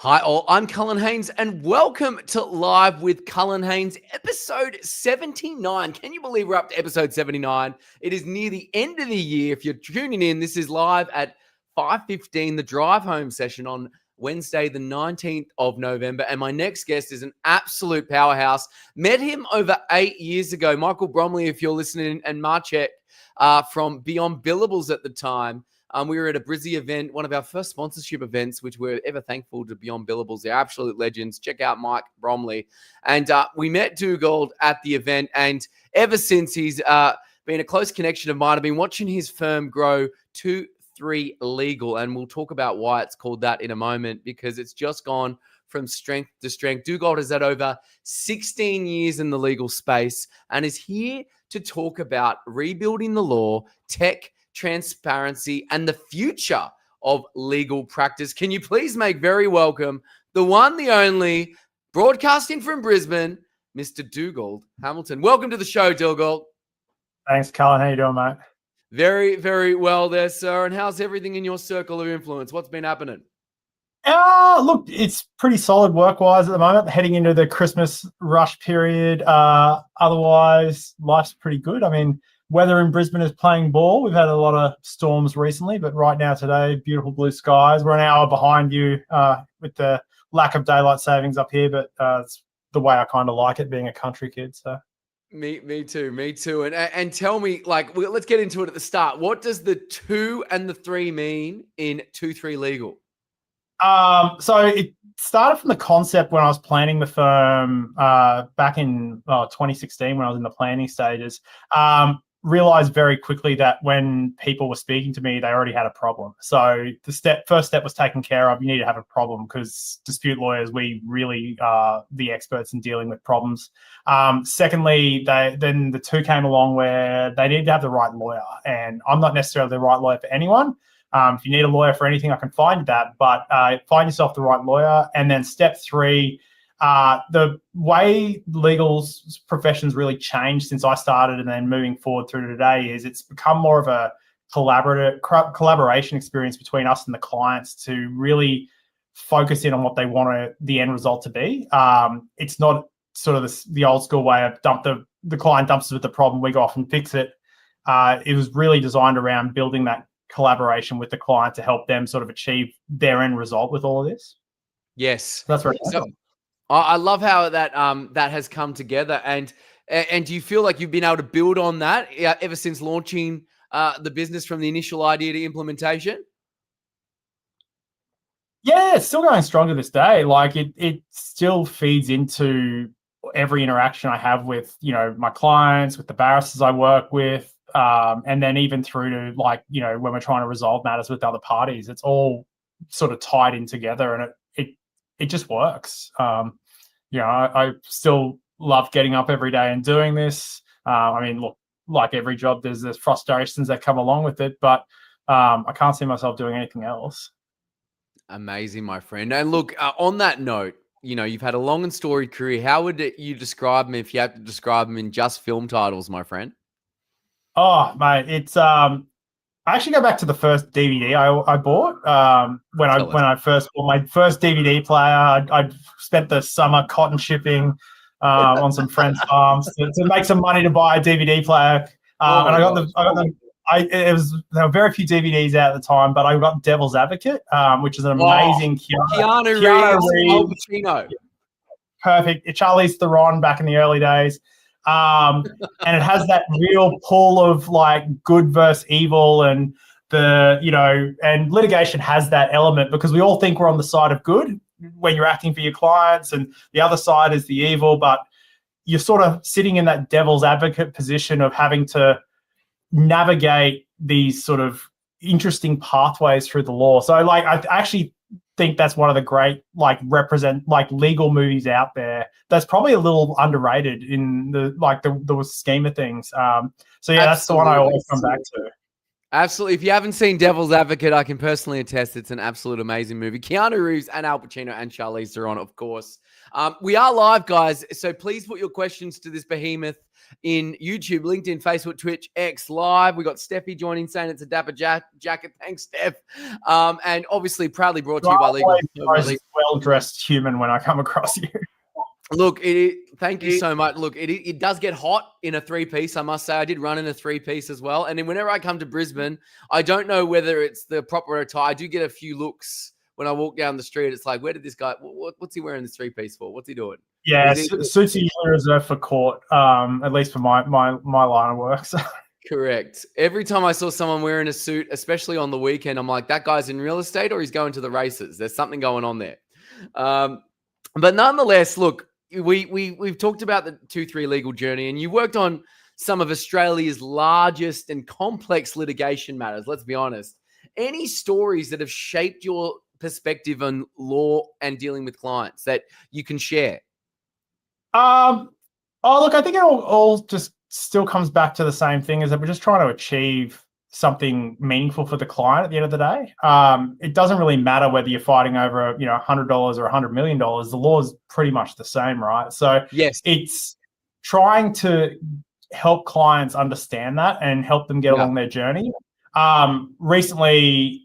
Hi, all. I'm Cullen Haynes, and welcome to Live with Cullen Haynes, episode 79. Can you believe we're up to episode 79? It is near the end of the year. If you're tuning in, this is live at 5:15, the drive home session on Wednesday, the 19th of November. And my next guest is an absolute powerhouse. Met him over 8 years ago. Michael Bromley, if you're listening, and Marchek from Beyond Billables at the time. We were at a Brizzy event, one of our first sponsorship events, which we're ever thankful to Beyond Billables. They're absolute legends. Check out Mike Bromley. And we met Dugold at the event. And ever since, he's been a close connection of mine. I've been watching his firm grow to 3 Legal. And we'll talk about why it's called that in a moment, because it's just gone from strength to strength. Dugold has had over 16 years in the legal space and is here to talk about rebuilding the law, tech, transparency, and the future of legal practice. Can you please make very welcome the one, the only, broadcasting from Brisbane, Mr. Dugald Hamilton. Welcome to the show, Dugald. Thanks, Cullen. How you doing, mate? Very, very well there, sir. And how's everything in your circle of influence? What's been happening? Look, it's pretty solid work-wise at the moment, heading into the Christmas rush period. Otherwise, life's pretty good. I mean, weather in Brisbane is playing ball. We've had a lot of storms recently, but right now today, beautiful blue skies. We're an hour behind you with the lack of daylight savings up here, but it's the way I kind of like it, being a country kid. So, Me too. And tell me, let's get into it at the start. What does the 2 and the 3 mean in 2-3 Legal? So it started from the concept when I was planning the firm back in 2016 when I was in the planning stages. Realized very quickly that when people were speaking to me, they already had a problem. So the first step was taken care of. You need to have a problem, because dispute lawyers, we really are the experts in dealing with problems. Secondly, then the 2 came along where they needed to have the right lawyer. And I'm not necessarily the right lawyer for anyone. If you need a lawyer for anything, I can find that. But find yourself the right lawyer. And then step 3, the way legal professions really changed since I started and then moving forward through to today is it's become more of a collaboration experience between us and the clients to really focus in on what they want the end result to be. It's not sort of the old school way of the client dumps us with the problem, we go off and fix it. It was really designed around building that collaboration with the client to help them sort of achieve their end result with all of this. Yes. That's right. So, I love how that has come together, and do you feel like you've been able to build on that ever since launching the business from the initial idea to implementation? Yeah, it's still going strong to this day. Like it still feeds into every interaction I have with, my clients, with the barristers I work with, and then even through to when we're trying to resolve matters with other parties. It's all sort of tied in together, and it just works. I still love getting up every day and doing this. I mean, look, like every job, there's frustrations that come along with it, but I can't see myself doing anything else. Amazing, my friend. And look, on that note, you've had a long and storied career. How would you describe them if you had to describe them in just film titles, my friend? Oh, mate, it's I actually go back to the first DVD I bought when I first bought my first DVD player. I spent the summer cotton shipping on some friends' farms to make some money to buy a DVD player. There were very few DVDs out at the time, but I got Devil's Advocate, which is an amazing Keanu Reeves, Al Pacino. Perfect. Charlize Theron back in the early days. And it has that real pull of good versus evil, and and litigation has that element because we all think we're on the side of good when you're acting for your clients, and the other side is the evil, but you're sort of sitting in that devil's advocate position of having to navigate these sort of interesting pathways through the law. So I actually think that's one of the great legal movies out there that's probably a little underrated in the scheme of things. That's the one I always come back to. Absolutely. If you haven't seen Devil's Advocate, I can personally attest it's an absolute amazing movie. Keanu Reeves and Al Pacino and Charlize Theron, of course. We are live, guys, so please put your questions to this behemoth in YouTube, LinkedIn, Facebook, Twitch, X, live. We got Steffi joining, saying it's a dapper jacket. Thanks, Steph. And obviously, proudly brought to you by Legal. Well-dressed human when I come across you. Look, thank you so much. Look, it does get hot in a three-piece, I must say. I did run in a three-piece as well. And then whenever I come to Brisbane, I don't know whether it's the proper attire. I do get a few looks when I walk down the street. It's like, where did this guy, what's he wearing this three-piece for? What's he doing? Yeah, suits are usually reserved for court, at least for my line of work. So. Correct. Every time I saw someone wearing a suit, especially on the weekend, I'm like, that guy's in real estate or he's going to the races. There's something going on there. But nonetheless, look, we've talked about the 2-3 legal journey, and you worked on some of Australia's largest and complex litigation matters. Let's be honest. Any stories that have shaped your perspective on law and dealing with clients that you can share? Look, I think it all just still comes back to the same thing, is that we're just trying to achieve something meaningful for the client at the end of the day. It doesn't really matter whether you're fighting over, $100 or $100 million. The law is pretty much the same, right? So yes, it's trying to help clients understand that and help them get along their journey. Recently,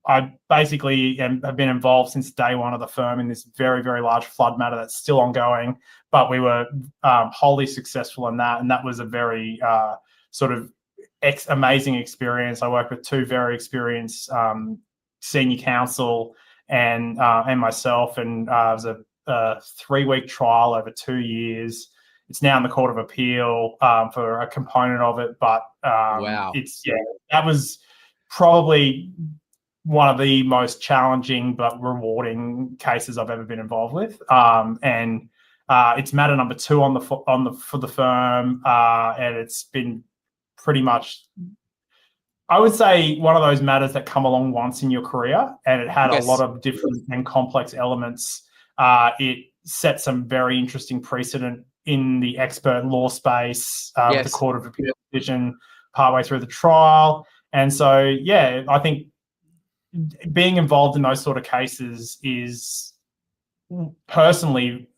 I basically have been involved since day one of the firm in this very, very large flood matter that's still ongoing, but we were wholly successful in that. And that was a very sort of amazing experience. I worked with two very experienced senior counsel and myself, and it was a 3-week trial over 2 years. It's now in the Court of Appeal for a component of it, but wow, that was probably one of the most challenging but rewarding cases I've ever been involved with. And it's matter number 2 for the firm, and it's been pretty much, I would say, one of those matters that come along once in your career, and it had a lot of different and complex elements. It set some very interesting precedent in the expert law space, the Court of Appeal decision partway through the trial. And so, I think being involved in those sort of cases is personally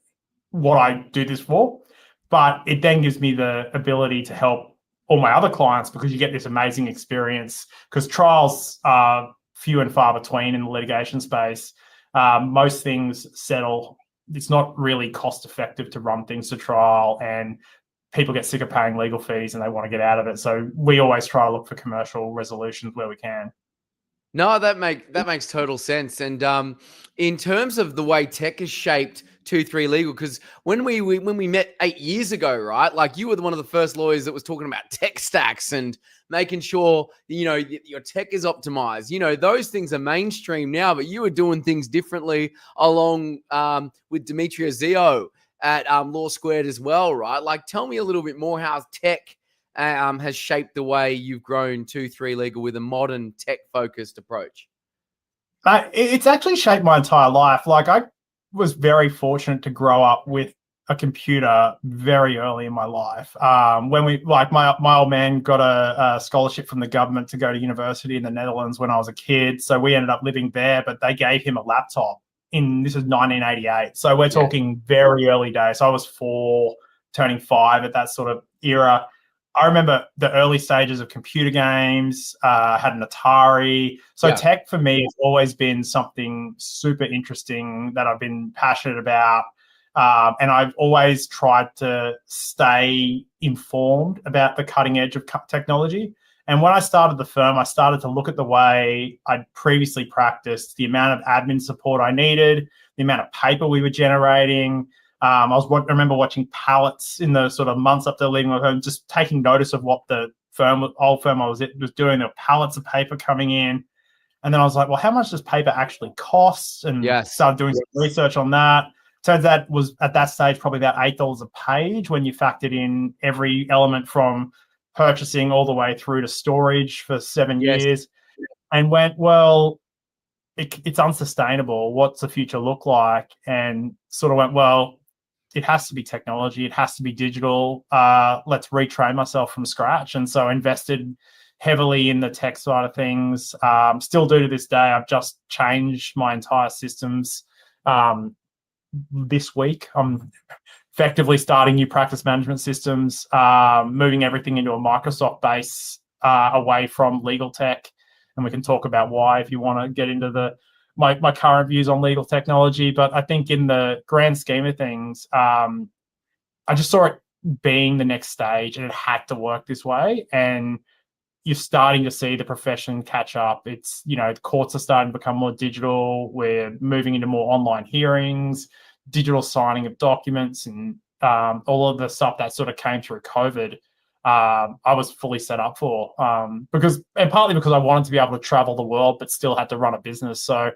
what I do this for, but it then gives me the ability to help all my other clients, because you get this amazing experience, because trials are few and far between in the litigation space. Most things settle. It's not really cost effective to run things to trial, and people get sick of paying legal fees and they want to get out of it. So we always try to look for commercial resolutions where we can. No, that makes total sense. And in terms of the way tech has shaped 2-3 legal, because when we met 8 years ago, right? Like, you were one of the first lawyers that was talking about tech stacks and making sure your tech is optimized. Those things are mainstream now, but you were doing things differently along with Demetria Zio at Law Squared as well, right? Like, tell me a little bit more how tech has shaped the way you've grown 2-3 legal with a modern tech-focused approach. It's actually shaped my entire life. Like, I was very fortunate to grow up with a computer very early in my life. When my old man got a scholarship from the government to go to university in the Netherlands when I was a kid. So we ended up living there, but they gave him a laptop this is 1988. So we're talking very early days. So I was 4, turning 5 at that sort of era. I remember the early stages of computer games, had an Atari. So tech for me has always been something super interesting that I've been passionate about. And I've always tried to stay informed about the cutting edge of technology. And when I started the firm, I started to look at the way I'd previously practiced, the amount of admin support I needed, the amount of paper we were generating. I remember watching pallets in the sort of months up to leaving my home, just taking notice of what the old firm I was at was doing. There were pallets of paper coming in. And then I was like, well, how much does paper actually cost? And started doing some research on that. Turns out was at that stage probably about $8 a page when you factored in every element from purchasing all the way through to storage for 7 years, and went, well, it's unsustainable. What's the future look like? And sort of went, well, it has to be technology. It has to be digital. Let's retrain myself from scratch. And so invested heavily in the tech side of things. Still do to this day. I've just changed my entire systems this week. I'm effectively starting new practice management systems, moving everything into a Microsoft base away from legal tech. And we can talk about why if you want to get into my current views on legal technology. But I think in the grand scheme of things, I just saw it being the next stage, and it had to work this way. And you're starting to see the profession catch up. It's, the courts are starting to become more digital. We're moving into more online hearings, digital signing of documents, and all of the stuff that sort of came through COVID. I was fully set up for and partly because I wanted to be able to travel the world, but still had to run a business. So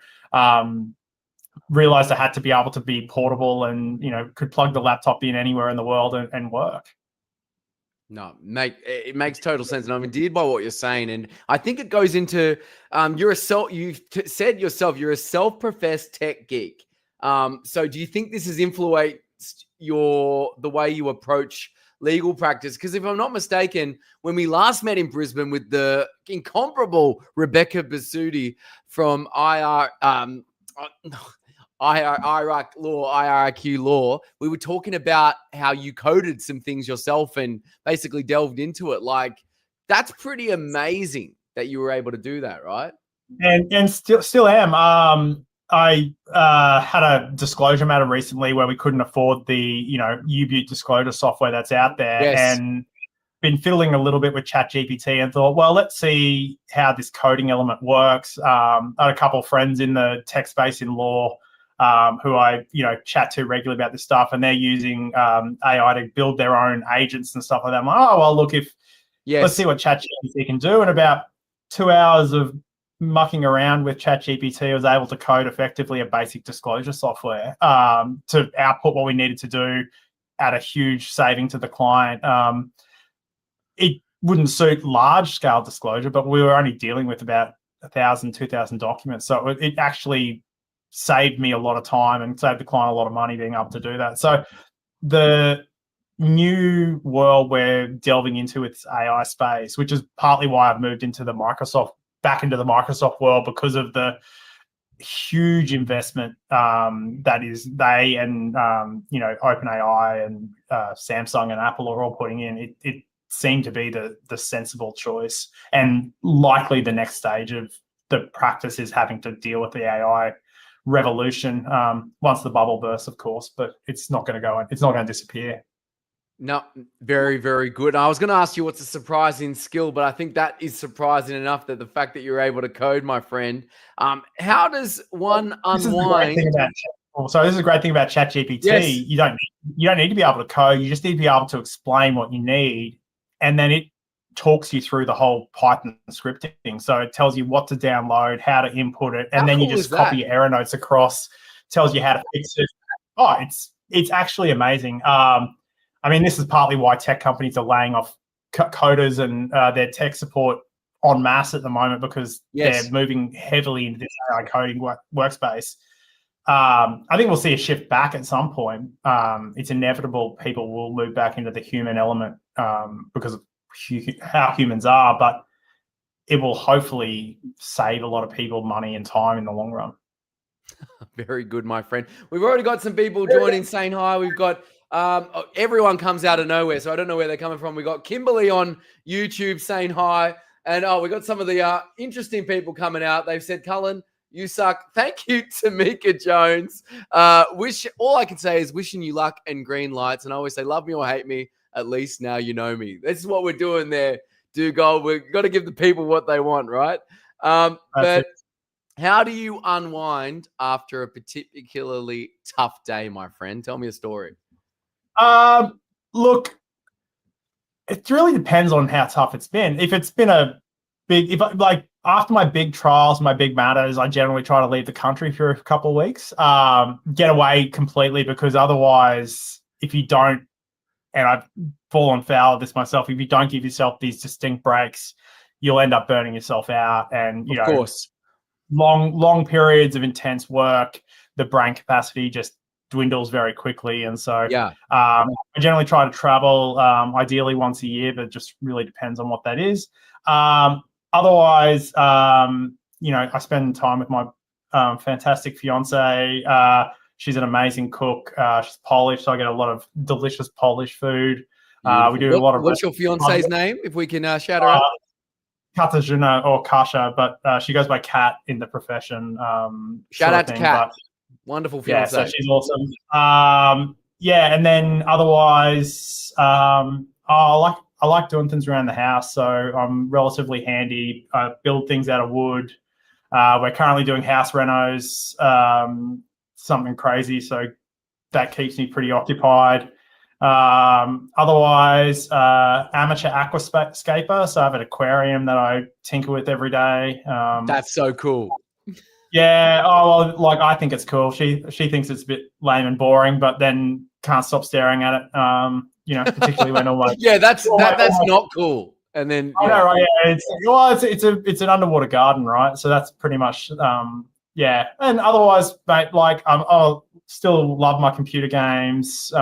realized I had to be able to be portable and, could plug the laptop in anywhere in the world and work. No, mate, it makes total sense. And I'm endeared by what you're saying. And I think it goes into you've said yourself, you're a self-professed tech geek. So do you think this has influenced the way you approach legal practice? Because if I'm not mistaken, when we last met in Brisbane with the incomparable Rebecca Basuti from IRQ Law, we were talking about how you coded some things yourself and basically delved into it. Like, that's pretty amazing that you were able to do that, right? And still am. I had a disclosure matter recently where we couldn't afford the U-Butte disclosure software that's out there, yes. and been fiddling a little bit with ChatGPT and thought, well, let's see how this coding element works. I had a couple of friends in the tech space in law who I chat to regularly about this stuff, and they're using AI to build their own agents and stuff like that. I'm like, oh well, look, let's see what ChatGPT can do. And about 2 hours of mucking around with ChatGPT, I was able to code effectively a basic disclosure software to output what we needed to do at a huge saving to the client. It wouldn't suit large scale disclosure, but we were only dealing with about 1,000, 2,000 documents. So it actually saved me a lot of time and saved the client a lot of money being able to do that. So the new world we're delving into with AI space, which is partly why I've moved back into the Microsoft world, because of the huge investment that is they and OpenAI and Samsung and Apple are all putting in. It seemed to be the sensible choice, and likely the next stage of the practice is having to deal with the AI revolution once the bubble bursts, of course, but it's not going to disappear. No, very, very good. I was going to ask you what's a surprising skill, but I think that is surprising enough, that the fact that you're able to code, my friend. How does one unwind? This is a great thing about ChatGPT. Yes. You don't need to be able to code. You just need to be able to explain what you need, and then it talks you through the whole Python scripting. So it tells you what to download, how to input it, and then you just copy your error notes across. Tells you how to fix it. Oh, it's actually amazing. This is partly why tech companies are laying off coders and their tech support en masse at the moment, because they're moving heavily into this AI coding workspace. I think we'll see a shift back at some point. It's inevitable people will move back into the human element because of how humans are, but it will hopefully save a lot of people money and time in the long run. Very good, my friend. We've already got some people joining, saying hi. We've got everyone comes out of nowhere, so I don't know where they're coming from. We got Kimberly on YouTube saying hi, and we got some of the interesting people coming out. They've said, Cullen, you suck. Thank you, Tamika Jones. All I can say is wishing you luck and green lights. And I always say, love me or hate me, at least now you know me. This is what we're doing there, Dugold. We've got to give the people what they want, right? But how do you unwind after a particularly tough day, my friend? Tell me a story. Look, it really depends on how tough it's been. If it's been after my big trials, my big matters, I generally try to leave the country for a couple of weeks, get away completely, because otherwise, if you don't, and I've fallen foul of this myself, if you don't give yourself these distinct breaks, you'll end up burning yourself out. And, of course, long periods of intense work, the brain capacity just dwindles very quickly. And so I generally try to travel ideally once a year, but it just really depends on what that is. Otherwise, I spend time with my fantastic fiance, She's an amazing cook. She's Polish, so I get a lot of delicious Polish food. We do a lot of. What's your fiance's name? If we can shout her out. Katarzyna or Kasha, but she goes by Kat in the profession. Shout out to Kat. Wonderful fiance. Yeah, so she's awesome. Yeah, and then otherwise, I like doing things around the house, so I'm relatively handy. I build things out of wood. We're currently doing house renos, something crazy, so that keeps me pretty occupied. Otherwise, amateur aquascaper, so I have an aquarium that I tinker with every day. That's so cool. Yeah, well, like I think it's cool. She thinks it's a bit lame and boring, but then can't stop staring at it. Particularly when all my that's not cool. And then I know, right? Yeah, it's an underwater garden, right? So that's pretty much yeah. And otherwise, mate, like I'll still love my computer games.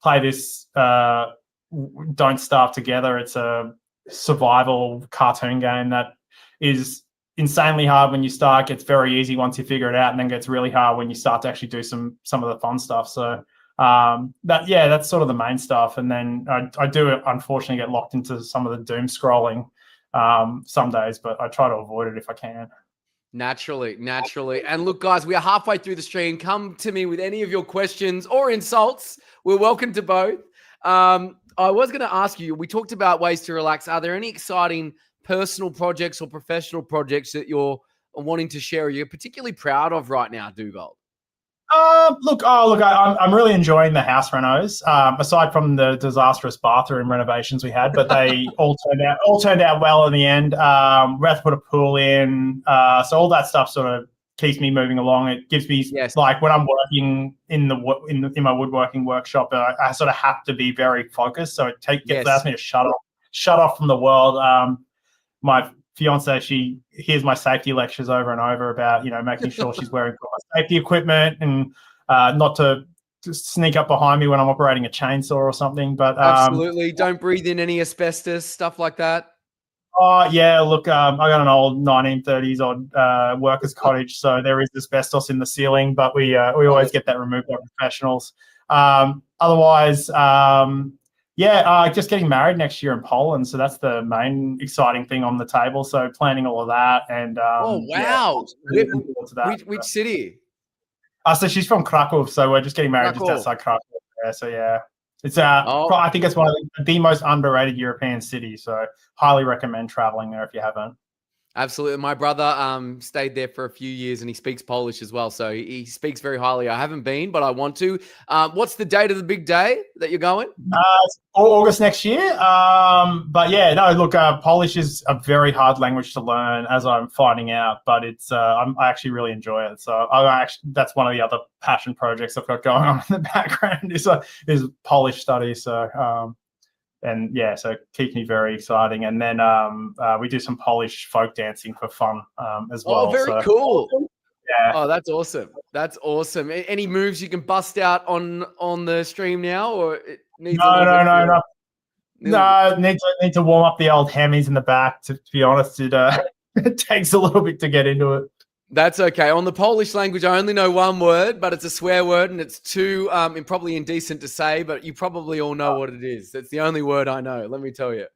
Play this Don't Starve Together. It's a survival cartoon game that is insanely hard when you start, gets very easy once you figure it out, and then gets really hard when you start to actually do some of the fun stuff. So that's sort of the main stuff. And then I do unfortunately get locked into some of the doom scrolling some days, but I try to avoid it if I can. Naturally. And look, guys, we are halfway through the stream. Come to me with any of your questions or insults. We're welcome to both. I was going to ask you, we talked about ways to relax. Are there any exciting personal projects or professional projects that you're wanting to share, or you're particularly proud of right now, Dugold? Look, I'm really enjoying the house renos. Aside from the disastrous bathroom renovations we had, but they all turned out well in the end. We had to put a pool in, so all that stuff sort of keeps me moving along. It gives me like when I'm working in my woodworking workshop, I sort of have to be very focused. So it allows me to shut off from the world. My fiance, she hears my safety lectures over and over about, making sure she's wearing safety equipment and not to sneak up behind me when I'm operating a chainsaw or something. But absolutely, don't breathe in any asbestos, stuff like that. Oh yeah, look, I got an old 1930s odd workers' cottage, so there is asbestos in the ceiling, but we always get that removed by professionals. Otherwise, just getting married next year in Poland, so that's the main exciting thing on the table. So planning all of that, and oh wow, which city? So she's from Krakow, so we're just getting married just outside Krakow. Yeah, so yeah, it's I think it's one of the most underrated European cities. So highly recommend traveling there if you haven't. Absolutely. My brother stayed there for a few years and he speaks Polish as well. So he speaks very highly. I haven't been, but I want to. What's the date of the big day that you're going? It's August next year. But yeah, no, look, Polish is a very hard language to learn, as I'm finding out, but it's I actually really enjoy it. So that's one of the other passion projects I've got going on in the background is Polish studies. So and yeah, so it keeps me very exciting. And then we do some Polish folk dancing for fun as well. Oh, very cool. Yeah. Oh, that's awesome. That's awesome. Any moves you can bust out on the stream now, or it needs no. Need to warm up the old hammies in the back. To be honest, it takes a little bit to get into it. That's okay. On the Polish language, I only know one word, but it's a swear word, and it's too probably indecent to say, but you probably all know what it is. It's the only word I know, let me tell you.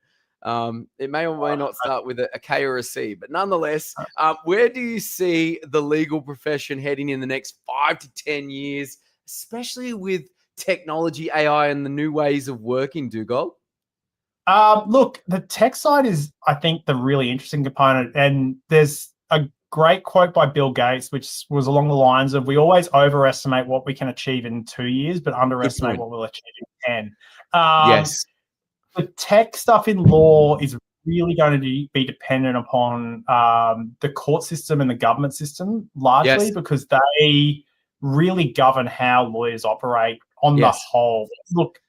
It may or may not start with a K or a C, but nonetheless, where do you see the legal profession heading in the next 5 to 10 years, especially with technology, AI, and the new ways of working, Dugold? Look, the tech side is, I think, the really interesting component, and there's a great quote by Bill Gates, which was along the lines of, we always overestimate what we can achieve in 2 years, but underestimate what we'll achieve in 10. Yes. The tech stuff in law is really going to be dependent upon the court system and the government system, largely because they really govern how lawyers operate on the whole. Look,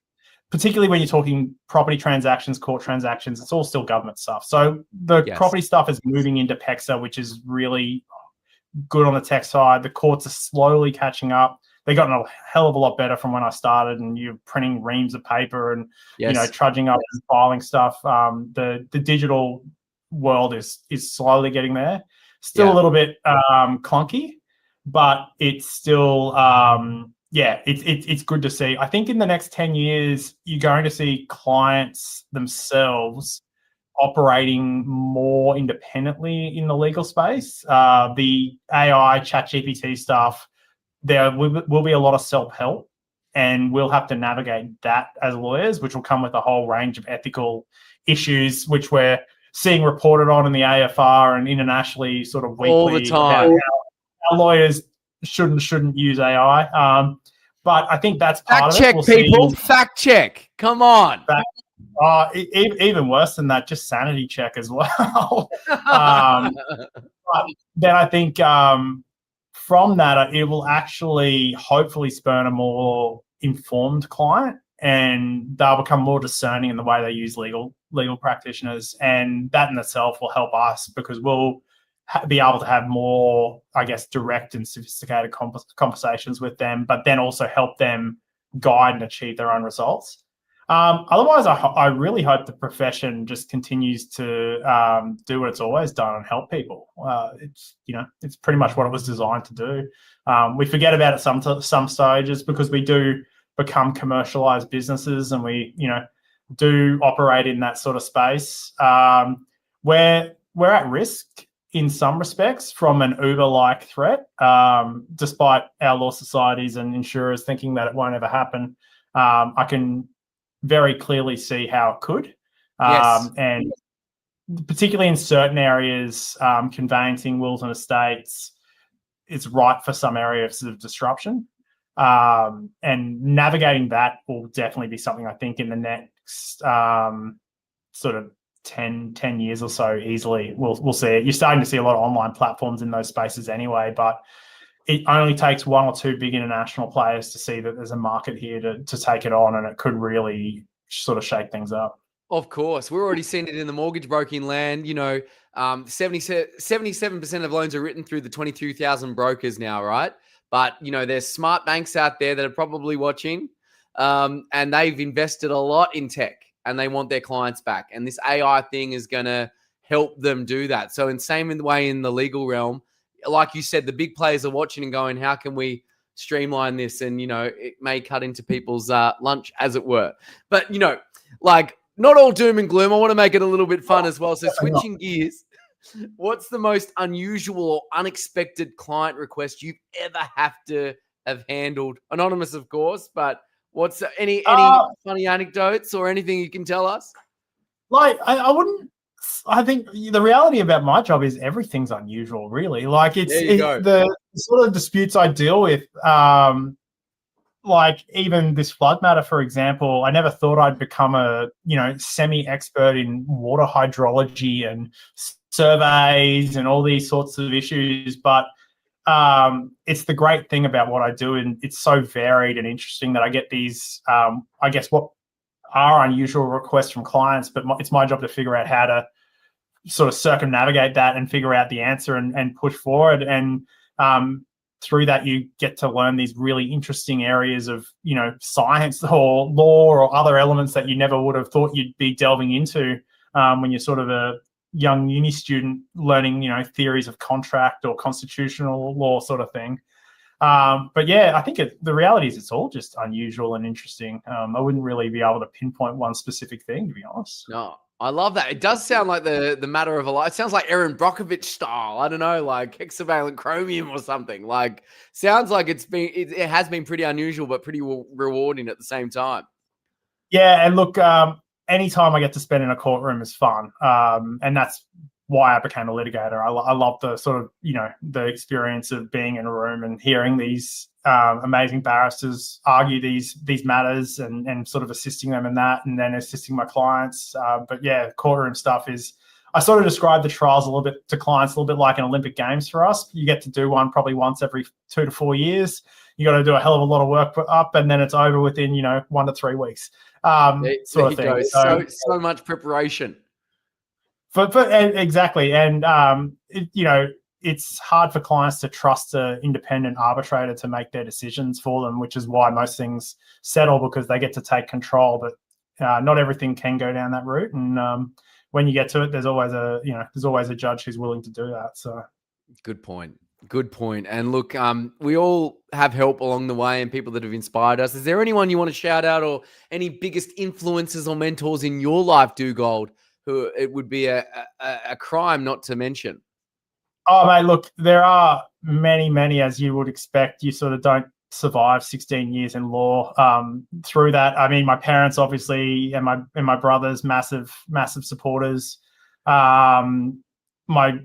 particularly when you're talking property transactions, court transactions, it's all still government stuff. So the property stuff is moving into PEXA, which is really good on the tech side. The courts are slowly catching up. They've gotten a hell of a lot better from when I started, and you're printing reams of paper and trudging up and filing stuff. The digital world is slowly getting there. Still a little bit clunky, but it's still, it's good to see. I think in the next 10 years, you're going to see clients themselves operating more independently in the legal space. The AI, ChatGPT stuff, there will be a lot of self-help, and we'll have to navigate that as lawyers, which will come with a whole range of ethical issues, which we're seeing reported on in the AFR and internationally sort of weekly. All the time. About how lawyers shouldn't use AI. But I think that's part Fact of check, it. people. Fact check. Come on. Even worse than that, just sanity check as well. But then I think from that, it will actually hopefully spurn a more informed client, and they'll become more discerning in the way they use legal practitioners. And that in itself will help us, because we'll be able to have more, I guess, direct and sophisticated conversations with them, but then also help them guide and achieve their own results. Otherwise, I really hope the profession just continues to do what it's always done and help people. It's pretty much what it was designed to do. We forget about it some stages, because we do become commercialized businesses, and we do operate in that sort of space. We're at risk in some respects from an Uber-like threat, despite our law societies and insurers thinking that it won't ever happen. I can very clearly see how it could. Yes. And particularly in certain areas, conveyancing, wills and estates, it's ripe for some areas of disruption. And navigating that will definitely be something, I think, in the next sort of 10 years or so easily. We'll see it. You're starting to see a lot of online platforms in those spaces anyway, but it only takes one or two big international players to see that there's a market here to take it on, and it could really sort of shake things up. Of course. We're already seeing it in the mortgage broking land. 77% of loans are written through the 22,000 brokers now, right? But, there's smart banks out there that are probably watching, and they've invested a lot in tech, and they want their clients back. And this AI thing is going to help them do that. So in the way in the legal realm, like you said, the big players are watching and going, how can we streamline this? And, it may cut into people's lunch, as it were. But, not all doom and gloom. I want to make it a little bit fun as well. So switching gears, what's the most unusual or unexpected client request you've ever have handled? Anonymous, of course, but what's any funny anecdotes or anything you can tell us? I think the reality about my job is everything's unusual, really. The sort of disputes I deal with, like even this flood matter, for example. I never thought I'd become a semi-expert in water hydrology and surveys and all these sorts of issues, but it's the great thing about what I do, and it's so varied and interesting that I get these, I guess, what are unusual requests from clients, but it's my job to figure out how to sort of circumnavigate that and figure out the answer and push forward. And through that, you get to learn these really interesting areas of, science or law or other elements that you never would have thought you'd be delving into when you're sort of a young uni student learning, theories of contract or constitutional law sort of thing. But yeah, I think the reality is it's all just unusual and interesting. I wouldn't really be able to pinpoint one specific thing, to be honest. No, I love that. It does sound like the matter of a lot. It sounds like Aaron Brockovich style. I don't know, like hexavalent chromium or something. Like, sounds like it has been pretty unusual, but pretty rewarding at the same time. Yeah, and look, anytime I get to spend in a courtroom is fun, and that's why I became a litigator. I love the sort of, the experience of being in a room and hearing these amazing barristers argue these matters and sort of assisting them in that, and then assisting my clients. But yeah, courtroom stuff is, I sort of describe the trials to clients a little bit like an Olympic Games for us. You get to do one probably once every 2 to 4 years. You got to do a hell of a lot of work up, and then it's over within 1 to 3 weeks. Sort of thing. So much preparation. Exactly, and it's hard for clients to trust an independent arbitrator to make their decisions for them, which is why most things settle, because they get to take control. But not everything can go down that route, and when you get to it, there's always a judge who's willing to do that. So, good point. Good point. And look, we all have help along the way and people that have inspired us. Is there anyone you want to shout out, or any biggest influences or mentors in your life, Dugold, who it would be a crime not to mention? Oh, mate, look, there are many, as you would expect. You sort of don't survive 16 years in law. Through that, I mean, my parents obviously and my brothers, massive supporters. My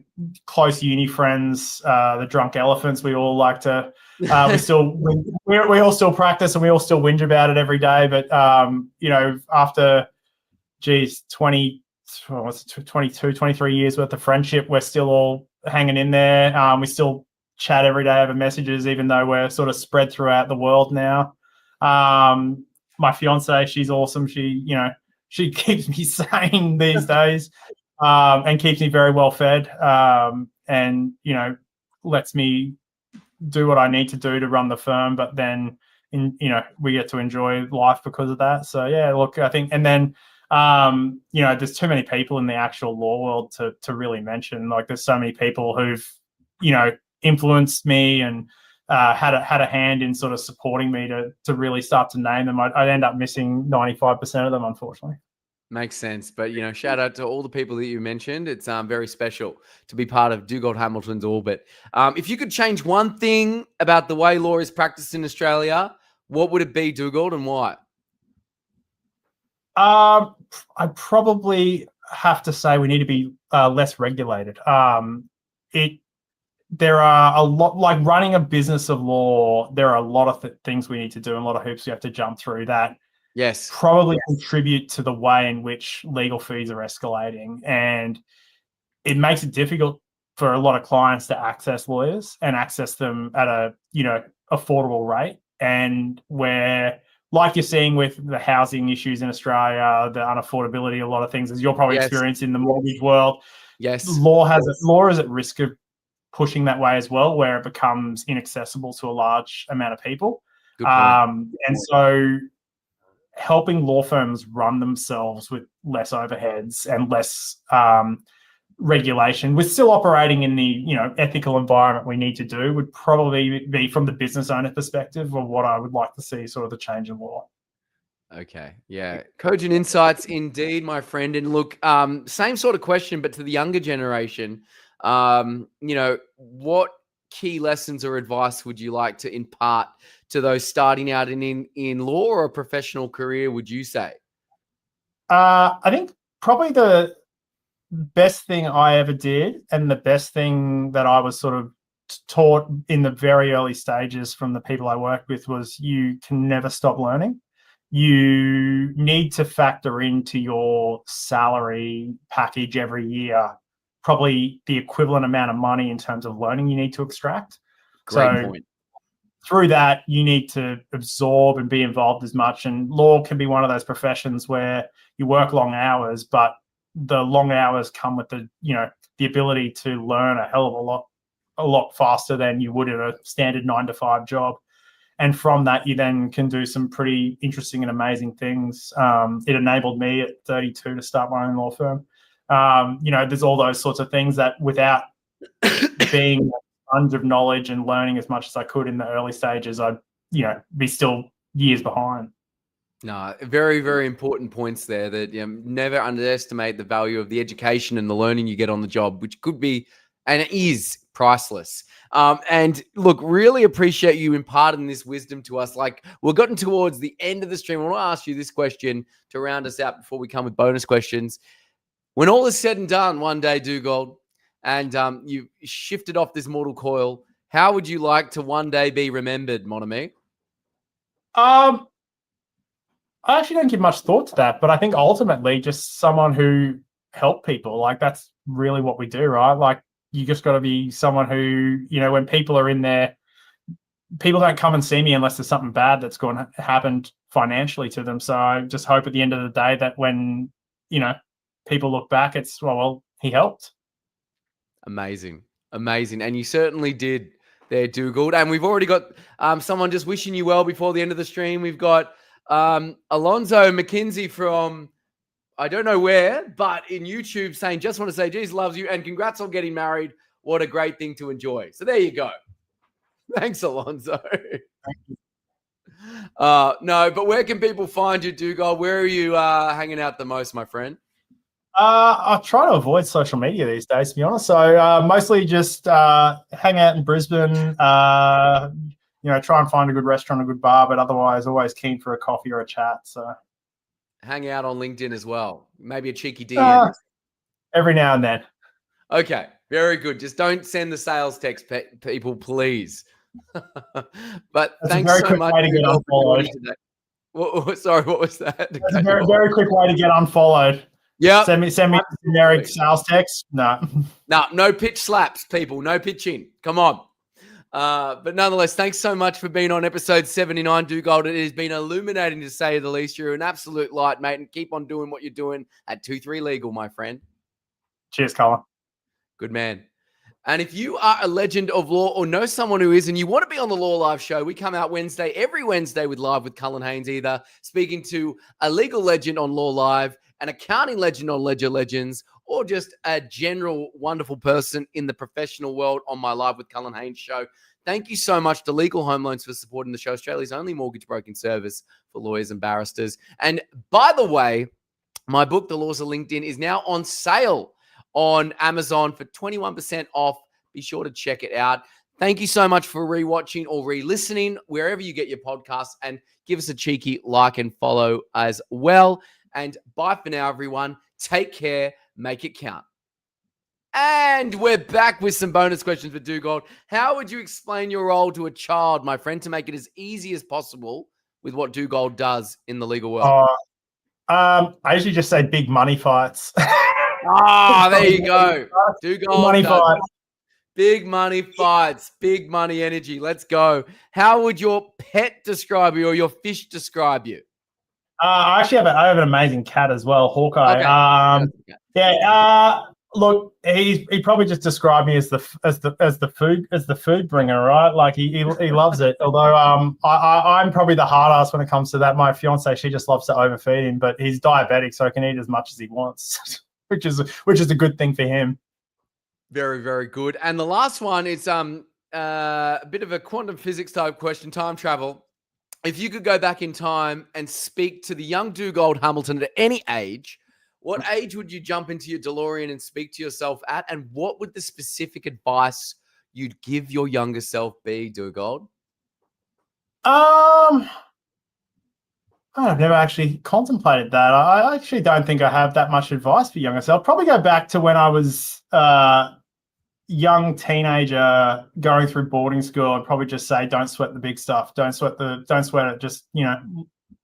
close uni friends, the drunk elephants. We all like to. We all still practice and we all still whinge about it every day. But after 22, 23 years worth of friendship, we're still all hanging in there. We still chat every day over messages, even though we're sort of spread throughout the world now. My fiance, she's awesome. She keeps me sane these days, and keeps me very well fed, and lets me do what I need to do to run the firm. But then, we get to enjoy life because of that. So yeah, look, I think, and then there's too many people in the actual law world to really mention. Like, there's so many people who've influenced me and had a hand in sort of supporting me to really start to name them. I'd end up missing 95% of them, unfortunately. Makes sense. But, shout out to all the people that you mentioned. It's very special to be part of Dugald Hamilton's orbit. If you could change one thing about the way law is practiced in Australia, what would it be, Dugald, and why? I probably have to say we need to be less regulated. There are a lot, like running a business of law, there are a lot of things we need to do and a lot of hoops we have to jump through that probably contribute to the way in which legal fees are escalating. And it makes it difficult for a lot of clients to access lawyers and access them at a, affordable rate. And where, like you're seeing with the housing issues in Australia, the unaffordability, a lot of things, as you're probably experiencing in the mortgage world. Law is at risk of pushing that way as well, where it becomes inaccessible to a large amount of people. And so helping law firms run themselves with less overheads and less regulation, with still operating in the ethical environment we need to do, would probably be, from the business owner perspective, of what I would like to see sort of the change in law. Okay. Yeah. Cogent insights indeed, my friend. And look, same sort of question, but to the younger generation, what key lessons or advice would you like to impart to those starting out in law or a professional career, would you say? I think probably the best thing I ever did, and the best thing that I was sort of taught in the very early stages from the people I worked with, was you can never stop learning. You need to factor into your salary package every year probably the equivalent amount of money in terms of learning you need to extract. Great point. Through that, you need to absorb and be involved as much. And law can be one of those professions where you work long hours, but the long hours come with the ability to learn a hell of a lot faster than you would in a standard 9-to-5 job. And from that, you then can do some pretty interesting and amazing things. It enabled me at 32 to start my own law firm. There's all those sorts of things that, without being a sponge of knowledge and learning as much as I could in the early stages, I'd be still years behind. No, very, very important points there, that never underestimate the value of the education and the learning you get on the job, which could be and it is priceless. And look, really appreciate you imparting this wisdom to us. Like, we're getting towards the end of the stream. I want to ask you this question to round us out before we come with bonus questions. When all is said and done one day, Dugold, and you've shifted off this mortal coil, how would you like to one day be remembered, mon ami? I actually don't give much thought to that, but I think ultimately just someone who helped people. Like, that's really what we do, right? Like, you just got to be someone who, when people are in there, people don't come and see me unless there's something bad that's going to happen financially to them. So I just hope at the end of the day that when, people look back, it's, well, he helped. Amazing. And you certainly did there, Dugold. And we've already got someone just wishing you well before the end of the stream. We've got Alonzo McKinsey from, I don't know where, but in YouTube, saying, just want to say, geez, loves you and congrats on getting married. What a great thing to enjoy. So there you go. Thanks, Alonzo. No, but where can people find you, Dugold? Where are you hanging out the most, my friend? I try to avoid social media these days, to be honest. So mostly just hang out in Brisbane. Try and find a good restaurant, a good bar, but otherwise always keen for a coffee or a chat. So hang out on LinkedIn as well. Maybe a cheeky DM. Every now and then. Okay, very good. Just don't send the sales text, people, please. But that's thanks so much. Way to get unfollowed. Sorry, what was that? That's a very quick way to get unfollowed. Yeah. Send me generic sales text. No pitch slaps, people. No pitching. Come on. But nonetheless, thanks so much for being on episode 79, Dugold. It has been illuminating, to say the least. You're an absolute light, mate, and keep on doing what you're doing at 2-3 Legal, my friend. Cheers, Cullen. Good man. And if you are a legend of law or know someone who is and you want to be on the LawLive show, we come out every Wednesday with Live with Cullen Haynes, either speaking to a legal legend on LawLive, an accounting legend on Ledger Legends, or just a general wonderful person in the professional world on my Live with Cullen Haynes show. Thank you so much to Legal Home Loans for supporting the show, Australia's only mortgage broking service for lawyers and barristers. And by the way, my book, The Laws of LinkedIn, is now on sale on Amazon for 21% off. Be sure to check it out. Thank you so much for rewatching or re-listening wherever you get your podcasts, and give us a cheeky like and follow as well. And bye for now, everyone. Take care. Make it count. And we're back with some bonus questions for Dugold. How would you explain your role to a child, my friend, to make it as easy as possible with what Dugold does in the legal world? I usually just say big money fights. There you go. Dugold. Money fights. Big money fights, big money energy. Let's go. How would your pet describe you, or your fish describe you? I actually have an amazing cat as well, Hawkeye. Okay. Look, he probably just described me as the food bringer, right? Like he loves it. Although I'm probably the hard ass when it comes to that. My fiance, she just loves to overfeed him, but he's diabetic, so he can eat as much as he wants, which is a good thing for him. Very, very good. And the last one is a bit of a quantum physics type question, time travel. If you could go back in time and speak to the young Dugald Hamilton at any age, what age would you jump into your DeLorean and speak to yourself at? And what would the specific advice you'd give your younger self be, Dugold? I've never actually contemplated that. I actually don't think I have that much advice for younger self. I'll probably go back to when I was young teenager going through boarding school. I'd probably just say, don't sweat the big stuff. Don't sweat it. Just,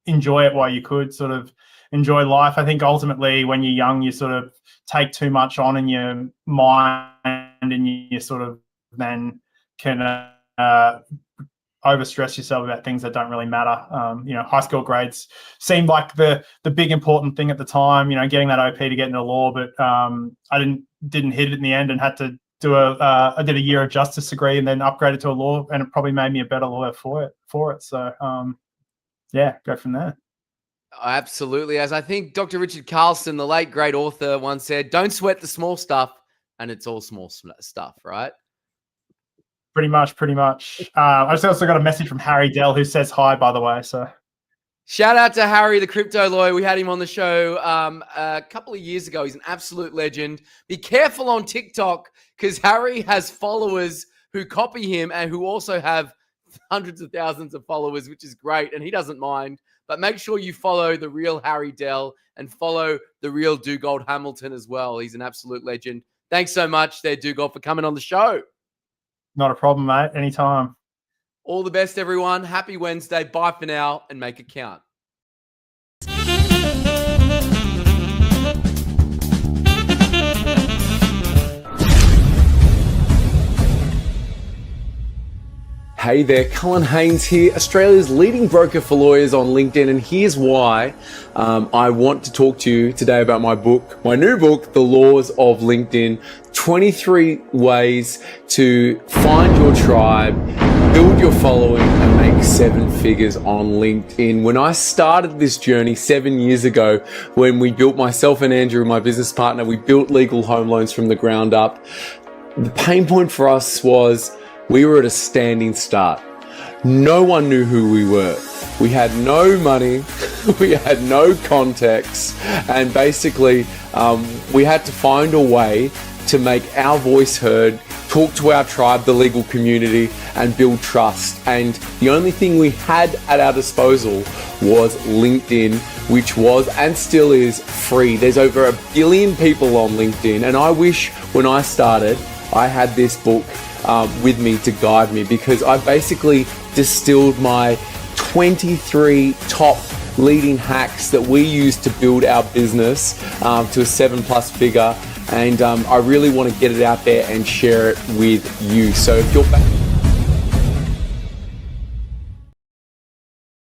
enjoy it while you could, sort of enjoy life. I think ultimately when you're young, you sort of take too much on in your mind, and you sort of then can overstress yourself about things that don't really matter. High school grades seemed like the big important thing at the time, getting that OP to get into law, but I didn't hit it in the end, and had to do I did a year of justice degree and then upgraded to a law, and it probably made me a better lawyer for it. So go from there. Absolutely. As I think Dr. Richard Carlson, the late great author, once said, don't sweat the small stuff, and it's all small stuff, right? Pretty much. I just also got a message from Harry Dell, who says hi, by the way. So shout out to Harry, the crypto lawyer. We had him on the show a couple of years ago. He's an absolute legend. Be careful on TikTok, because Harry has followers who copy him and who also have hundreds of thousands of followers, which is great, and he doesn't mind. But make sure you follow the real Harry Dell and follow the real Dugald Hamilton as well. He's an absolute legend. Thanks so much there, Dugald, for coming on the show. Not a problem, mate. Anytime. All the best, everyone. Happy Wednesday. Bye for now, and make it count. Hey there, Cullen Haynes here, Australia's leading broker for lawyers on LinkedIn, and here's why I want to talk to you today about my new book, The Laws of LinkedIn, 23 ways to find your tribe, build your following, and make 7 figures on LinkedIn. When I started this journey 7 years ago, when we built, myself and Andrew, my business partner, we built Legal Home Loans from the ground up, the pain point for us was we were at a standing start. No one knew who we were. We had no money, we had no context, and basically we had to find a way to make our voice heard, talk to our tribe, the legal community, and build trust. And the only thing we had at our disposal was LinkedIn, which was and still is free. There's over 1 billion people on LinkedIn, and I wish when I started I had this book with me to guide me, because I basically distilled my 23 top leading hacks that we use to build our business to a 7+ figure, and I really want to get it out there and share it with you. So if you're